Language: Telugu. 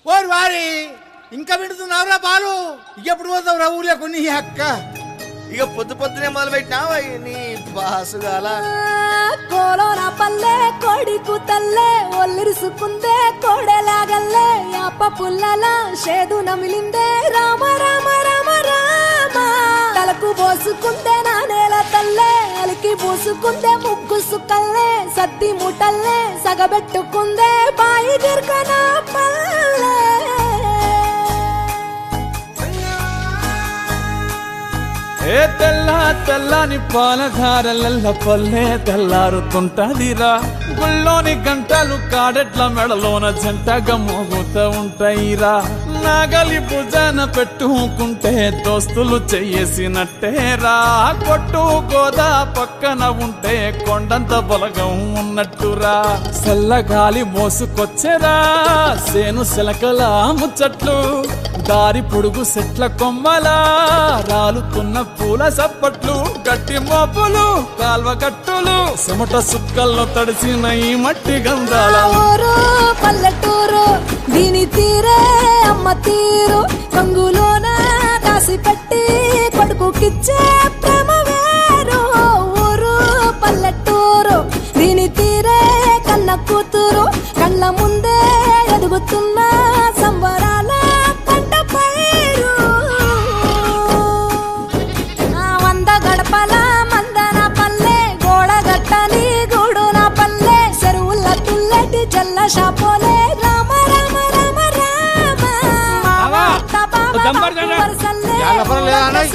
ఓరి వారి ఇంకా వింటున్నావురా పాలు ఎప్పుడు పోతావు రా ఊర్లో కొన్ని అక్క ఇక పొద్దునే మొదలు పెట్టినావా నీ బాసుగాల కోలోన పల్లె కోడి కూతల్లే ఒల్లిరుసుకుందే కోడెలాగల్లే యాప పుల్లల షేదు నమిలిందే రామ రామ రామ రామ తలకు పోసుకుందే నా నేల తల్లే అలికి పూసుకుందే ముగ్గు సుక్కల్లే సద్ది ముటల్లే సగబెట్టుకుందే బాయి దిర్కన పల్లె ఏ తెల్లని పాలధారలల్ల పల్లె తెల్లారుతుంటదిరా గుళ్ళోని గంటలు కాడెట్ల మెడలోన జంటగా మోగుతూ ఉంటాయిరా నాగలి భుజాన పెట్టుకుంటే దోస్తులు చెయ్యేసినట్టేరా కొట్టు గోదా పక్కన ఉంటే కొండంత బలగం ఉన్నట్టురా చల్లగాలి మోసుకొచ్చెరా సేను శిలకల ముచ్చట్లు దారి పొడుగు సెట్ల కొమ్మలా రాలుతున్న పూల సప్పట్లు గట్టి మోపులు కాల్వ గట్టులు చెమట సుక్కల్లో తడిసిన ఈ మట్టి గంధాల ఊరు పల్లెటూరు దీని తీరే అమ్మ తీరు కంగులోన దాసి పెట్టి కొడుకుకిచ్చే ప్రేమ వేరు ఊరు పల్లెటూరు దీని తీరే కన్న కూతురు కళ్ళ ముందే ఎదుగుతున్న సంబరాల పంట పైరు వంద గడపల మందన పల్లె గోడగట్టని గూడున పల్లె చెరువుల తుల్లటి జల్ల షాపోలే రామ రామ రామ రామ జంబర్ జంబర్. వరసల్లే జాగ్రత్త పడలేదా అన్నయ్?